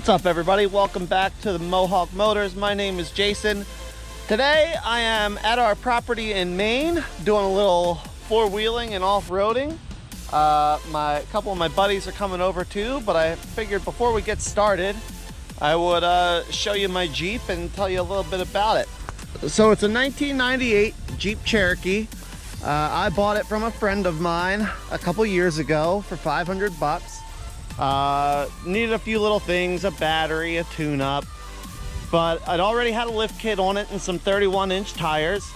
What's up, everybody? Welcome back to the Mohawk Motors. My name is Jason. Today I am at our property in Maine doing a little four-wheeling and off-roading. A couple of my buddies are coming over too, but I figured before we get started I would show you my Jeep and tell you a little bit about it. So it's a 1998 Jeep Cherokee. I bought it from a friend of mine a couple years ago for 500 bucks. Needed a few little things, a battery, a tune-up, but I'd already had a lift kit on it and some 31-inch tires.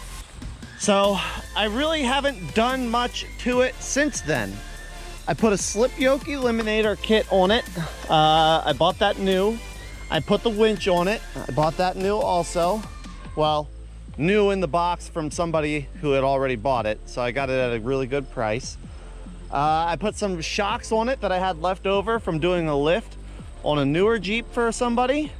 So I really haven't done much to it since then. I put a slip yoke eliminator kit on it. I bought that new. I put the winch on it. I bought that new also. Well, new in the box from somebody who had already bought it, so I got it at a really good price. I put some shocks on it that I had left over from doing a lift on a newer Jeep for somebody.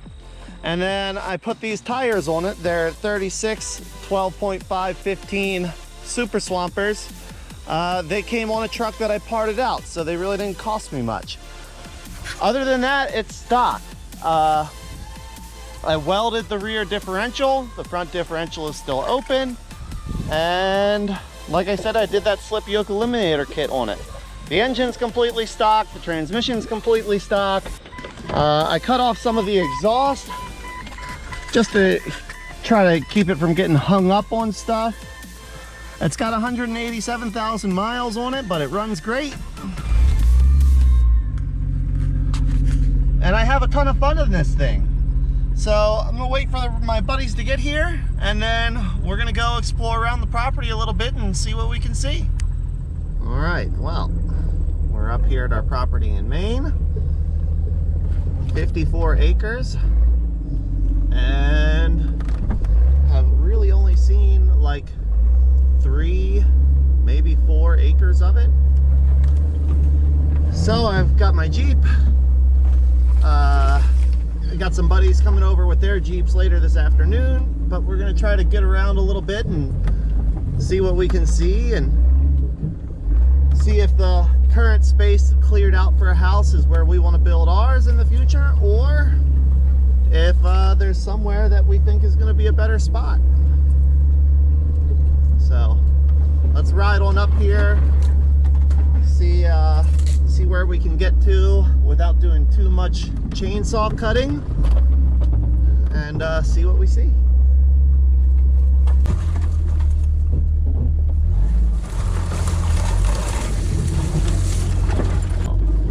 And then I put these tires on it. They're 36 12.5 15 Super Swampers. They came on a truck that I parted out, so they really didn't cost me much. Other than that, it's stock. I welded the rear differential. The front differential is still open. And like I said, I did that slip yoke eliminator kit on it. The engine's completely stock. The transmission's completely stock. I cut off some of the exhaust just to try to keep it from getting hung up on stuff. It's got 187,000 miles on it, but it runs great. And I have a ton of fun in this thing. So I'm gonna wait for my buddies to get here, and then we're gonna go explore around the property a little bit and see what we can see. All right, well, we're up here at our property in Maine, 54 acres, and have really only seen like 3, maybe 4 acres of it. So I've got my Jeep. I got some buddies coming over with their Jeeps later this afternoon, but we're gonna try to get around a little bit and see what we can see, and see if the current space cleared out for a house is where we want to build ours in the future, or if there's somewhere that we think is going to be a better spot. So let's ride on up here, see where we can get to without doing too much chainsaw cutting, and see what we see.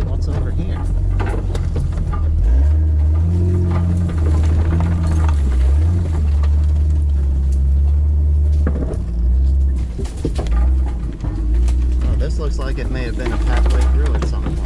What's over here? Oh, this looks like it may have been a pathway through at some point.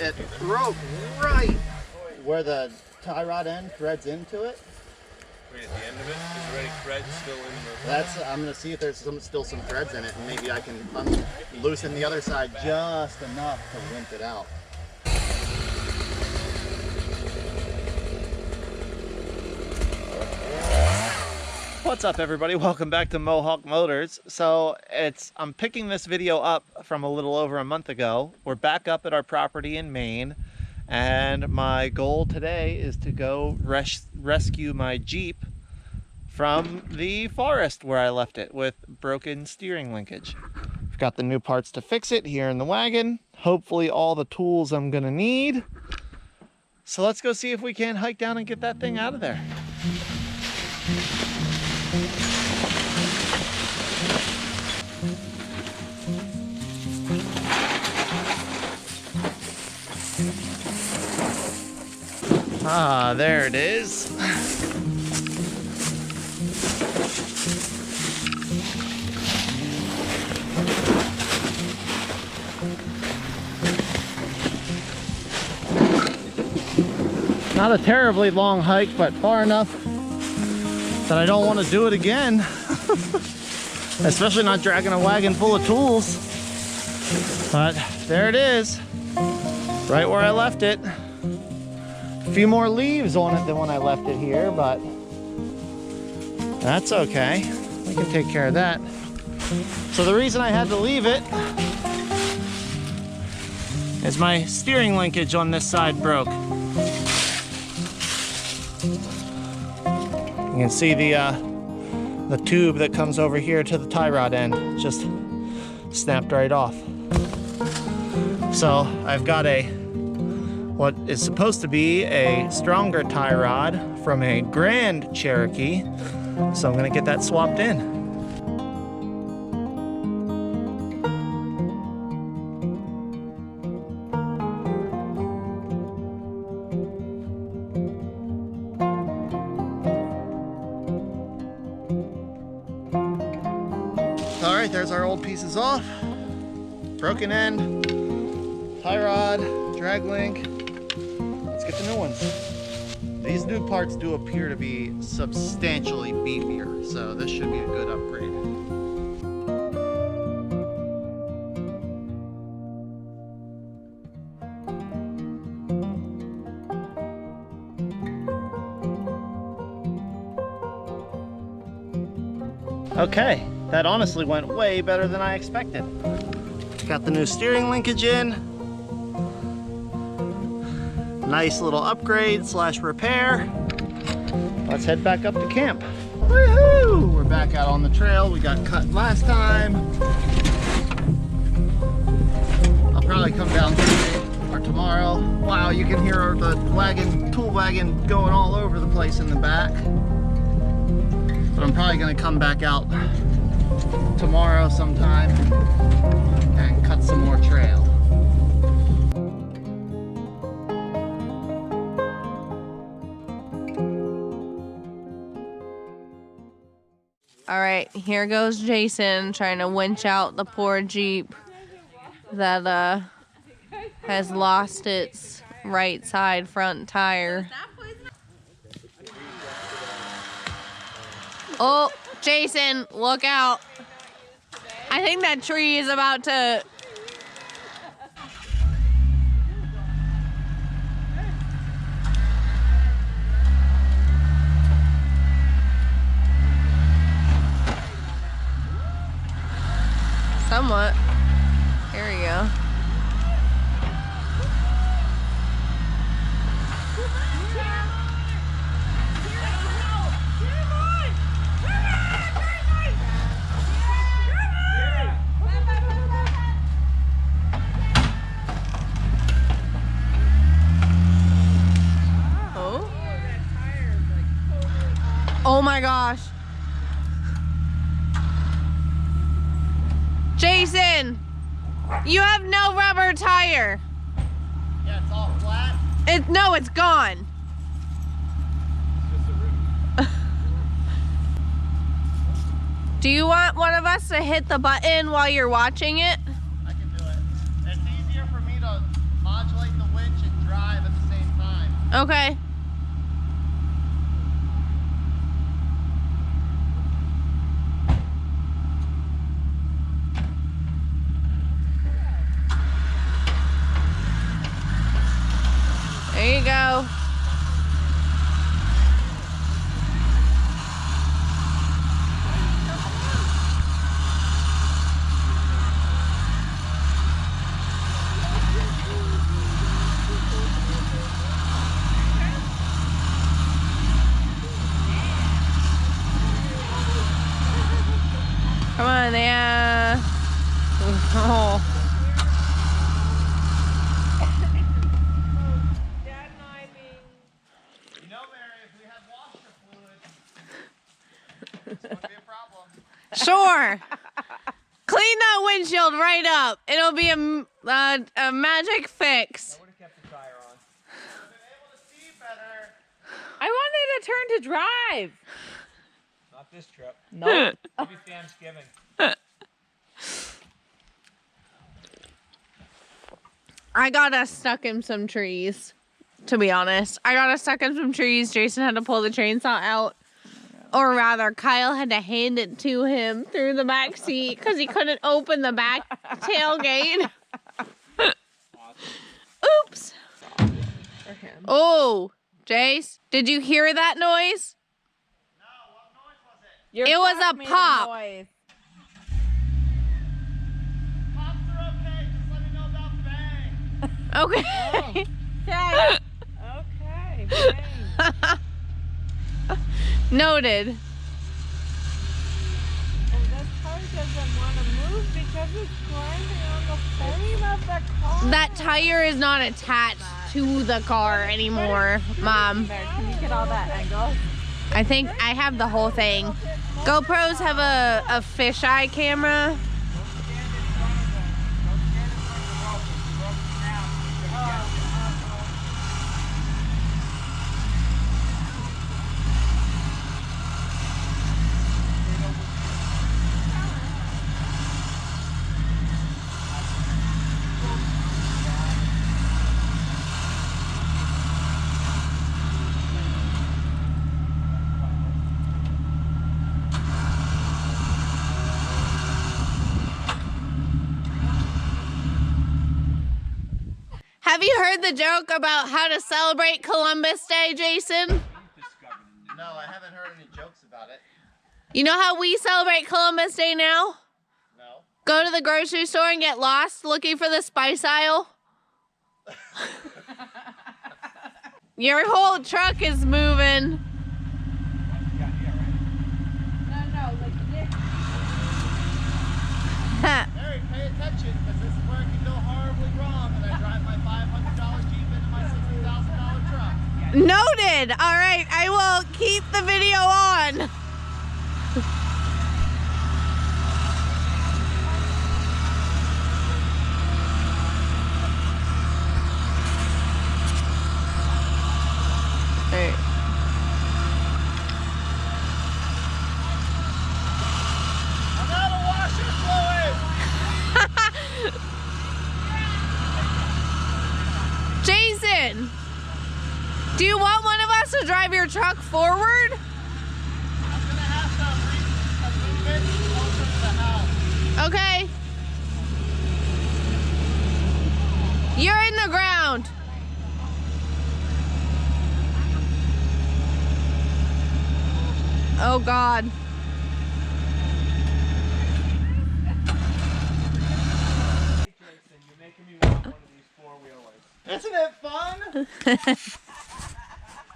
It broke right where the tie rod end threads into it. Right at the end of it? Is there any threads still in the... I'm going to see if there's still some threads in it, and maybe I can loosen the other side just enough to limp it out. What's up, everybody? Welcome back to Mohawk Motors. So I'm picking this video up from a little over a month ago. We're back up at our property in Maine, and my goal today is to go rescue my Jeep from the forest where I left it with broken steering linkage. I've got the new parts to fix it here in the wagon. Hopefully all the tools I'm gonna need. So let's go see if we can hike down and get that thing out of there. Ah, there it is. Not a terribly long hike, but far enough that I don't want to do it again. Especially not dragging a wagon full of tools. But there it is, right where I left it. A few more leaves on it than when I left it here, but that's okay. We can take care of that. So the reason I had to leave it is my steering linkage on this side broke. You can see the tube that comes over here to the tie rod end just snapped right off. So I've got what is supposed to be a stronger tie rod from a Grand Cherokee. So I'm gonna get that swapped in. All right, there's our old pieces off. Broken end, tie rod, drag link. Let's get the new ones. These new parts do appear to be substantially beefier, so this should be a good upgrade. Okay, that honestly went way better than I expected. Got the new steering linkage in. Nice little upgrade slash repair. Let's head back up to camp. Woohoo! We're back out on the trail. We got cut last time. I'll probably come down today or tomorrow. Wow, you can hear the wagon, tool wagon going all over the place in the back. But I'm probably gonna come back out tomorrow sometime and cut some more trail. All right, here goes Jason trying to winch out the poor Jeep that has lost its right side front tire. Oh, Jason, look out. I think that tree is about to... Somewhat. Here we go. Oh my gosh. Jason, you have no rubber tire. Yeah, it's all flat. No, it's gone. Do you want one of us to hit the button while you're watching it? I can do it. It's easier for me to modulate the winch and drive at the same time. Okay. There you go. Come on, yeah. Oh. Sure. Clean that windshield right up. It'll be a magic fix. I would have kept the tire on. I've been able to see better a turn to drive. Not this trip. Nope. Maybe Thanksgiving. I got us stuck in some trees, to be honest. I got us stuck in some trees. Jason had to pull the chainsaw out. Or rather, Kyle had to hand it to him through the back seat because he couldn't open the back tailgate. Oops. Oh, Jace, did you hear that noise? No, what noise was it? It was a pop. Noise. Pops are okay, just let me know about bang. Okay. Okay. Okay. Dang. Noted. Oh, this car doesn't want to move because it's grinding on the frame of the car. That tire is not attached to the car anymore, Mom. There, can you get all that angle? I think I have the whole thing. GoPros have a fisheye camera. Have you heard the joke about how to celebrate Columbus Day, Jason? No, I haven't heard any jokes about it. You know how we celebrate Columbus Day now? No. Go to the grocery store and get lost looking for the spice aisle. Your whole truck is moving. Mary, pay attention, because this is where it can go horribly wrong, and I drive my $500 Jeep into my $60,000 truck. Noted. All right, I will keep the video on. All right. I'm out of washer fluid! Jason, do you want one of us to drive your truck forward? I'm gonna have to move it closer to the house. Okay. You're in the ground. Oh God. Jason, you're making me want one of these four-wheelers. Isn't it fun?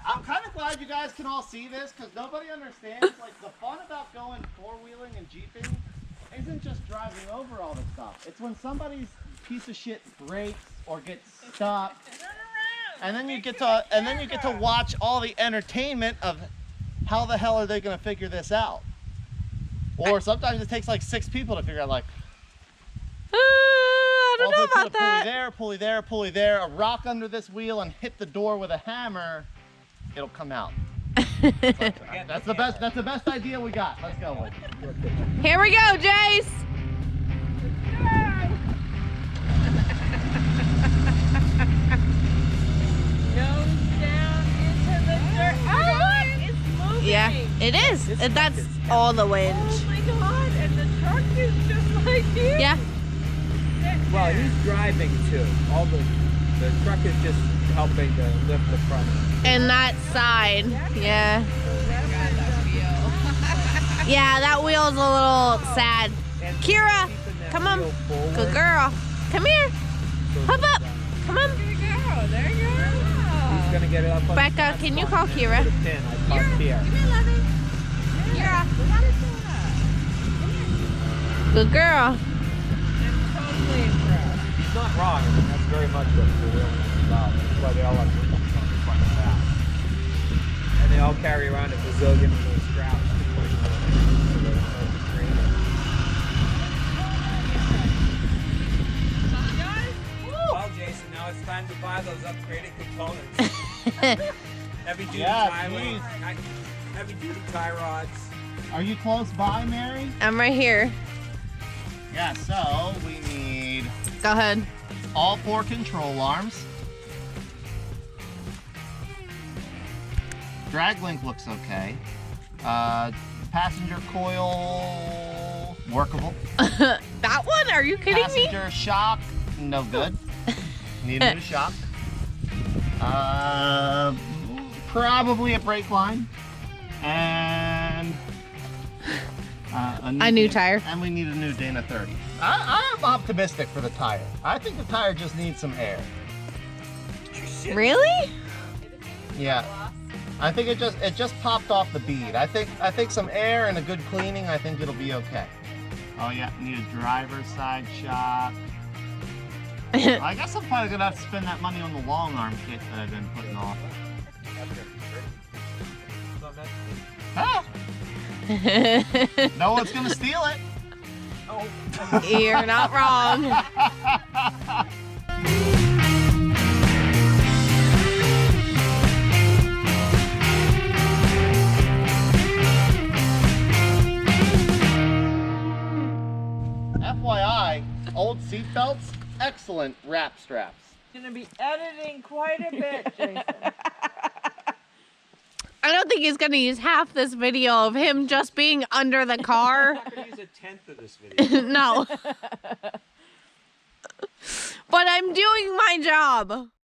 I'm kind of glad you guys can all see this, because nobody understands. Like, the fun about going four-wheeling and jeeping isn't just driving over all this stuff. It's when somebody's piece of shit breaks or gets stuck, and then you get to watch all the entertainment of how the hell are they going to figure this out. Or sometimes it takes like 6 people to figure out, like, I don't know well, if we about put a that. pulley there, pulley there, pulley there, a rock under this wheel, and hit the door with a hammer, it'll come out. That's the best idea we got. Let's go with it. Here we go, Jace. Nose down into the dirt. Oh, look, it's moving. Yeah, it is. That's all the winch. Oh my God, and the truck is just like you. Yeah. Well, he's driving too. All the truck is just helping to lift the front. And that side. Yeah. Yeah, that wheel's a little sad. And Kira, keeping that come on. wheel forward, Good girl. Come here. so Hop that- up. Come on. There you go. There you go. He's gonna get it up on Becca, the can you spot call and Kira? put a pin. I parked here. Kira. Good girl. I'm totally impressed. He's not wrong. I mean, that's very much what the wheel is about. That's why they all have wheels on the front of that. And they all carry around a bazillion of those straps to push them so they don't hurt the screen. Well, Jason, now it's time to buy those upgraded components. Heavy duty Yeah, tie please. heavy duty tie rods. Are you close by, Mary? I'm right here. Yeah, so we need Go ahead. all 4 control arms. Drag link looks okay. Passenger coil, workable. That one? Are you kidding me? Passenger shock, no good. Need a new shock. Probably a brake line. And A new tire. And we need a new Dana 30. I'm optimistic for the tire. I think the tire just needs some air. Really? Yeah. I think it just popped off the bead. I think some air and a good cleaning, I think it'll be okay. Oh yeah, need a driver's side shock. I guess I'm probably gonna have to spend that money on the long arm kit that I've been putting off. Huh? No one's gonna steal it. You're not wrong. FYI, old seat belts, excellent wrap straps. Gonna be editing quite a bit, Jason. I don't think he's gonna use half this video of him just being under the car. I'm not gonna use a tenth of this video. No. But I'm doing my job.